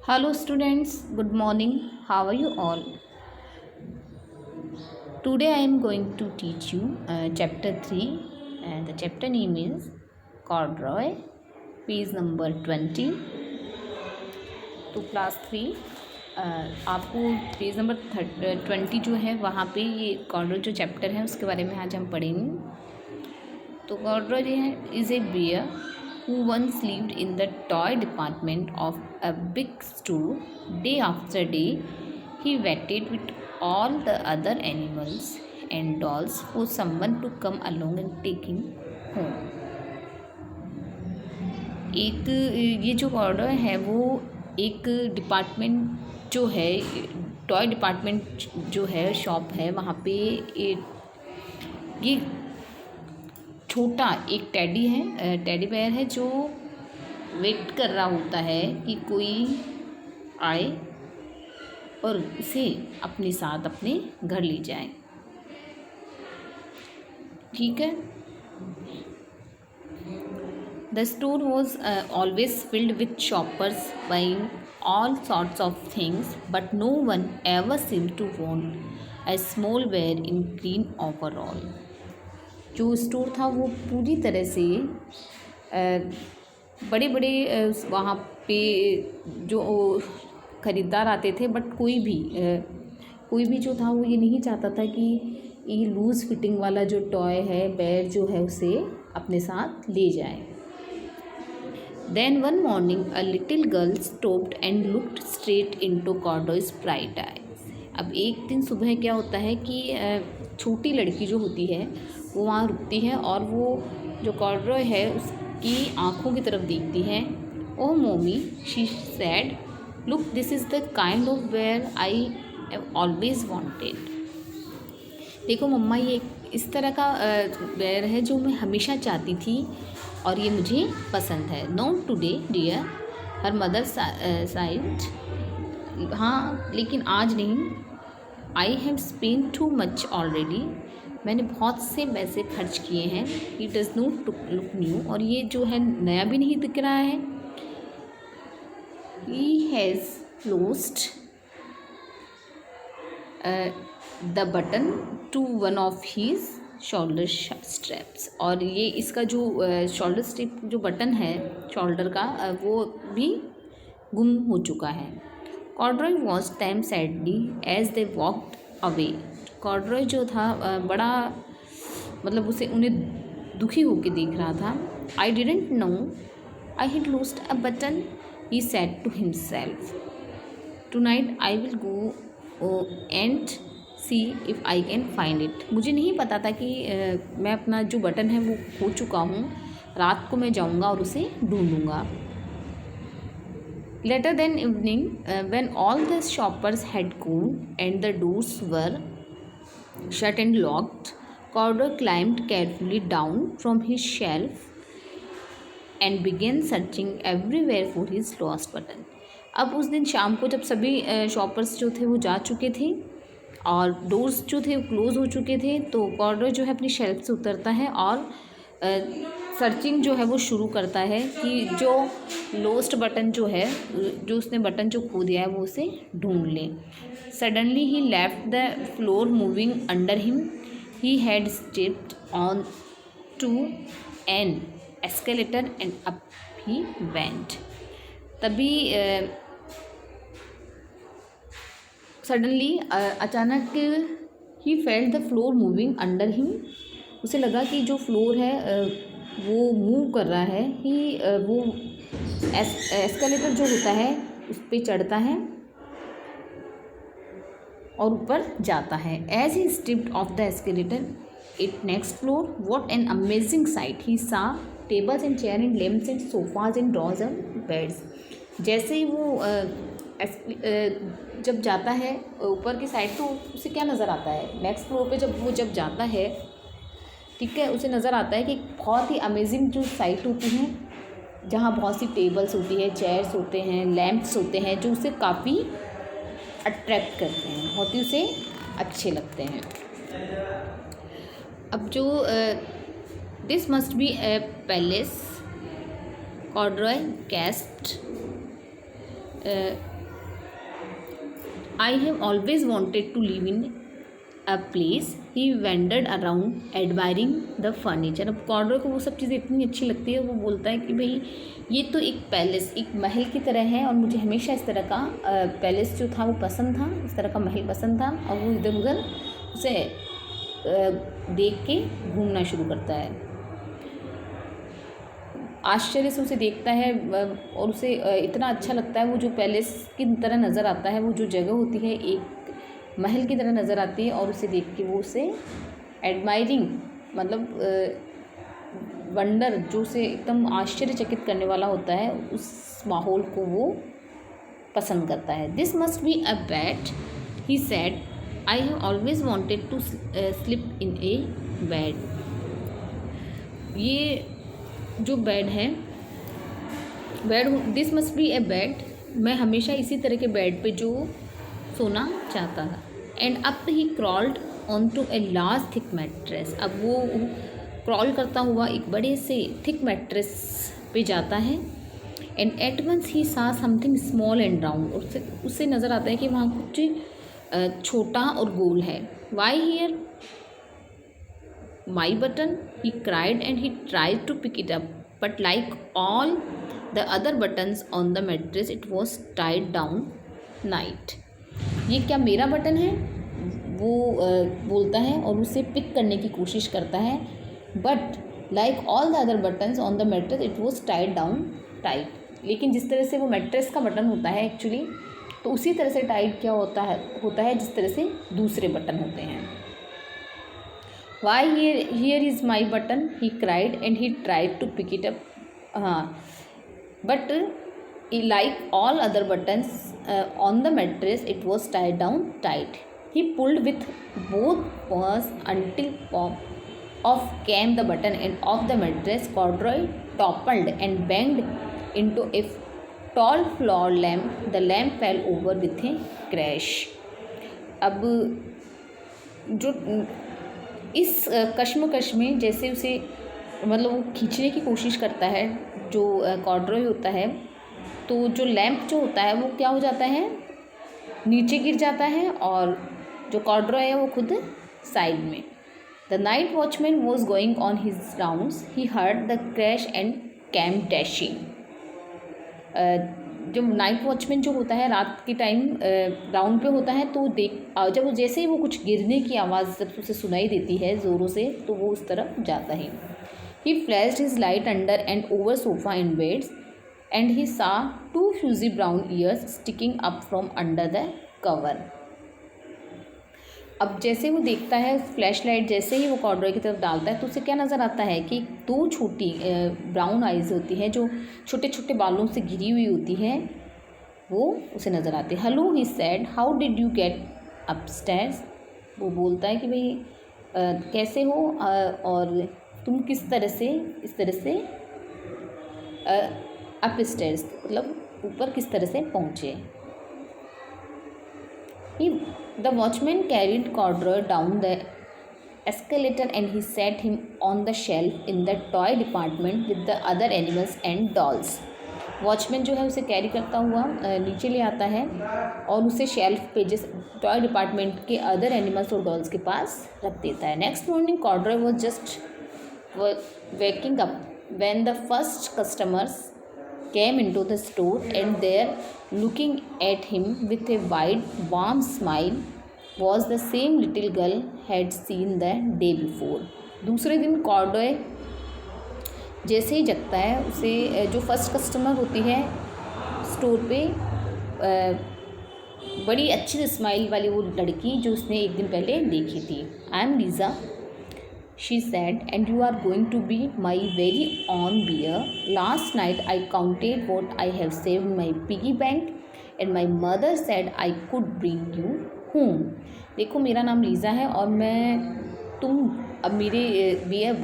Hello students, good morning. How are you all? Today I am going to teach you chapter 3 and the chapter name is Corduroy, page number 20 to class 3. आपको page number 20 जो है वहाँ पे ये कॉर्ड्रॉय जो chapter है उसके बारे में आज हम पढ़ेंगे। तो कॉर्ड्रॉय जो है is a bear who once lived in the toy department of a big store. Day after day, he waited with all the other animals and dolls for someone to come along and take him home. एक ये जो कॉर्डर है वो एक department जो है toy department जो है शॉप है वहाँ पे ये छोटा एक टेडी बेयर है जो वेट कर रहा होता है कि कोई आए और उसे अपने साथ अपने घर ले जाए। ठीक है। The store was always filled with shoppers buying all sorts of things but no one ever seem to want a small bear in green overall. जो स्टोर था वो पूरी तरह से बड़े बड़े वहाँ पे जो ख़रीदार आते थे बट कोई भी जो था वो ये नहीं चाहता था कि ये लूज़ फिटिंग वाला जो टॉय है बेयर जो है उसे अपने साथ ले जाए। Then one morning a little girl stopped and looked straight into Corduroy's bright eyes. अब एक दिन सुबह क्या होता है कि छोटी लड़की जो होती है वो वहाँ रुकती है और वो जो कॉर्डरॉय है उसकी आँखों की तरफ देखती है। Oh mummy, she said, look this is the kind of bear I have always wanted. देखो मम्मा, ये इस तरह का वेयर है जो मैं हमेशा चाहती थी और ये मुझे पसंद है। Not today dear, her mother said, हाँ लेकिन आज नहीं। I have spend too much already, मैंने बहुत से पैसे खर्च किए हैं। It does not look new, और ये जो है नया भी नहीं दिख रहा है। He has lost the button to one of his shoulder straps, और ये इसका जो शोल्डर स्ट्रैप जो बटन है शोल्डर का वो भी गुम हो चुका है। Corduroy watched them sadly as they walked away. Corduroy जो था बड़ा मतलब उन्हें दुखी होकर देख रहा था। I didn't know I had lost a button, he said to himself. Tonight I will go and see if I can find it. मुझे नहीं पता था कि मैं अपना जो बटन है वो खो चुका हूँ। रात को मैं जाऊँगा और उसे ढूंढूँगा। Later that evening, when all the shoppers had gone and the doors were shut and locked, Corduroy climbed carefully down from his shelf and began searching everywhere for his lost button. अब उस दिन शाम को जब सभी shoppers जो थे वो जा चुके थे और डोर्स जो थे वो क्लोज़ हो चुके थे, तो कॉर्डरॉय जो है अपनी शेल्फ से उतरता है और सर्चिंग जो है वो शुरू करता है कि जो लोस्ट बटन जो है, जो उसने बटन जो खो दिया है वो उसे ढूंढ ले। Suddenly he left the floor moving under him, he had stepped on to an escalator and up he went. तभी सडनली अचानक he felt the floor moving under him, उसे लगा कि जो फ्लोर है वो मूव कर रहा है। ही वो एस्केलेटर जो होता है उस पर चढ़ता है और ऊपर जाता है। As he stepped off the escalator at next floor, what an amazing sight, he saw tables and chair and lamps and sofas and drawers and beds. जैसे ही वो जब जाता है ऊपर की साइड तो उसे क्या नज़र आता है, नेक्स्ट फ्लोर पे जब जाता है, ठीक है, उसे नज़र आता है कि बहुत ही अमेजिंग जो साइट होती है जहाँ बहुत सी टेबल्स होती है, चेयर्स होते हैं, लैम्प्स होते हैं जो उसे काफ़ी अट्रैक्ट करते हैं, बहुत ही उसे अच्छे लगते हैं। अब जो this must be a palace, Corduroy gasped, I have always wanted to live in a place. He wandered around admiring the furniture. अब कॉर्डरॉय को वो सब चीज़ें इतनी अच्छी लगती है, वो बोलता है कि भाई ये तो एक पैलेस, एक महल की तरह है, और मुझे हमेशा इस तरह का पैलेस जो था वो पसंद था, इस तरह का महल पसंद था। और वो इधर उधर उसे देख के घूमना शुरू करता है, आश्चर्य से उसे देखता है, और उसे इतना अच्छा लगता है। वो जो पैलेस की तरह नज़र आता है, वो जो जगह होती है एक महल की तरह नज़र आती है, और उसे देख के वो उसे एडमायरिंग मतलब वंडर, जो उसे एकदम आश्चर्यचकित करने वाला होता है, उस माहौल को वो पसंद करता है। This must be a bed, he said, I have always wanted to slip in a bed. ये जो बेड है, this must be a bed, मैं हमेशा इसी तरह के बेड पे जो सोना चाहता था। And up he crawled on to a large thick mattress. अब वो क्रॉल करता हुआ एक बड़े से थिक मैट्रेस पे जाता है। एंड एट वंस ही सा समथिंग स्मॉल एंड राउंड, उससे नज़र आता है कि वहाँ कुछ छोटा और गोल है। Why here my button, he cried and he tried to pick it up, but like all the other buttons on the mattress it was tied down night. ये क्या मेरा बटन है, वो बोलता है और उसे पिक करने की कोशिश करता है, but like all the other buttons on the mattress it was tied down tight. लेकिन जिस तरह से वो मैट्रेस का बटन होता है एक्चुअली, तो उसी तरह से टाइट क्या होता है जिस तरह से दूसरे बटन होते हैं। Why here is my button, he cried and he tried to pick it up, हाँ, but like all other buttons on the mattress it was tied down tight. He pulled with both paws until off came the button and off the mattress Corduroy toppled and banged into a tall floor lamp. The lamp fell over with a crash. अब जो इस कश्मकश में जैसे उसे मतलब वो खींचने की कोशिश करता है जो कॉर्डरॉय होता है, तो जो लैंप जो होता है वो क्या हो जाता है, नीचे गिर जाता है, और जो कॉर्डरॉय है वो खुद साइड में। The night watchman was going on his rounds, he heard the crash and came dashing. जब नाइट वॉचमैन जो होता है रात के टाइम राउंड पे होता है, तो जब वो जैसे ही वो कुछ गिरने की आवाज़ जब उसे सुनाई देती है ज़ोरों से, तो वो उस तरफ जाता है। He flashed his light under and over sofa and beds and he saw two fuzzy brown ears sticking up from under the cover. अब जैसे वो देखता है फ्लैश लाइट जैसे ही वो कॉर्डरॉय की तरफ डालता है, तो उसे क्या नज़र आता है कि दो छोटी ब्राउन आइज़ होती हैं जो छोटे छोटे बालों से घिरी हुई होती है, वो उसे नज़र आती है। Hello, he said, how did you get upstairs. वो बोलता है कि भाई कैसे हो, और तुम किस तरह से इस तरह से अपस्टेयर्स मतलब ऊपर किस तरह से पहुँचे। The watchman carried Corduroy down the escalator and he set him on the shelf in the toy department with the other animals and dolls. Watchman जो है उसे कैरी करता हुआ नीचे ले आता है और उसे शेल्फ पे जिस टॉय डिपार्टमेंट के अदर एनिमल्स और डॉल्स के पास रख देता है। Next morning Corduroy was just waking up when the first customers came into the store, and there, looking at him with a wide, warm smile, was the same little girl had seen the day before. दूसरे दिन corduroy जैसे ही जगता है, उसे जो first customer होती है store पे, बड़ी अच्छी स्माइल वाली वो लड़की जो उसने एक दिन पहले देखी थी। I am Lisa, she said, and you are going to be my very own bear. Last night I counted what I have saved in my piggy bank, and my mother said I could bring you home. देखो, मेरा नाम Lisa है और तुम अब मेरे beer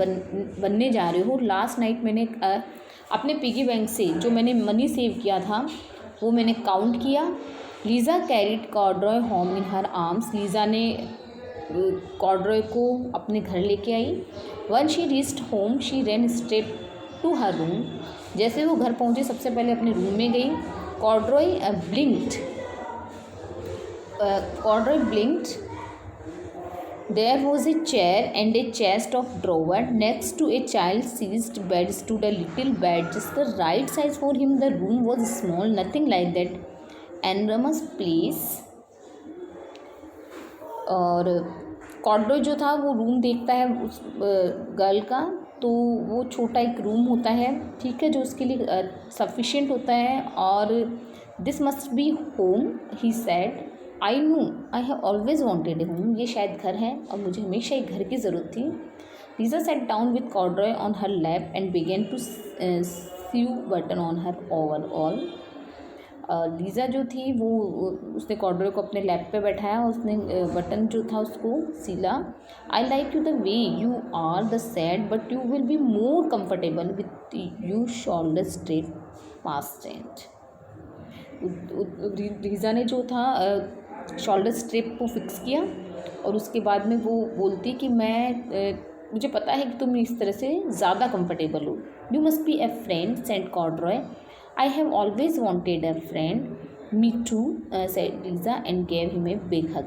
बनने जा रहे हो। लास्ट नाइट मैंने अपने पिगी बैंक से जो मैंने मनी सेव किया था वो मैंने काउंट किया। Lisa carried Corduroy home in her arms. Lisa ने कॉर्डरॉय को अपने घर लेके आई। When she reached home she ran straight to her room. जैसे वो घर पहुंचे सबसे पहले अपने रूम में गई। Corduroy ब्लिंक्ड Corduroy blinked. There was a chair and a chest of drawer. Next to a child-sized bed stood a little bed, just the right size for him. The room was small, nothing like that enormous place. और corduroy जो था वो room देखता है उस girl का, तो वो छोटा एक रूम होता है, ठीक है, जो उसके लिए सफिशिएंट होता है. और this must B home, he said. I know I have always wanted A home. ये शायद घर है और मुझे हमेशा एक घर की ज़रूरत थी. Lisa sat down with Corduroy on her lap and began to sew button on her overall. Lisa जो थी वो उसने कॉर्डरॉय को अपने लैप पे बैठाया और उसने बटन जो था उसको सिला. I like you the way you are the said but you will be more comfortable with you shoulder strap past end. Lisa ने जो था शोल्डर स्ट्रेप को फिक्स किया और उसके बाद में वो बोलती कि मुझे पता है कि तुम इस तरह से ज़्यादा कंफर्टेबल हो. You must be a friend, said Corduroy. I have always wanted a friend. Me too, said Lisa and gave him a big hug.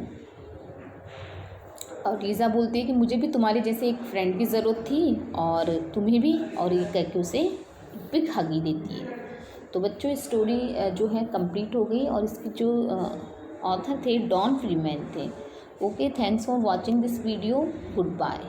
और लीज़ा बोलती है कि मुझे भी तुम्हारे जैसे एक फ्रेंड की ज़रूरत थी और तुम्हें भी, और ये कह के उसे बिग हग ही देती है. तो बच्चों स्टोरी जो है कंप्लीट हो गई और इसके जो ऑथर थे डॉन फ्रीमैन थे. Okay, thanks for watching this video. Good bye.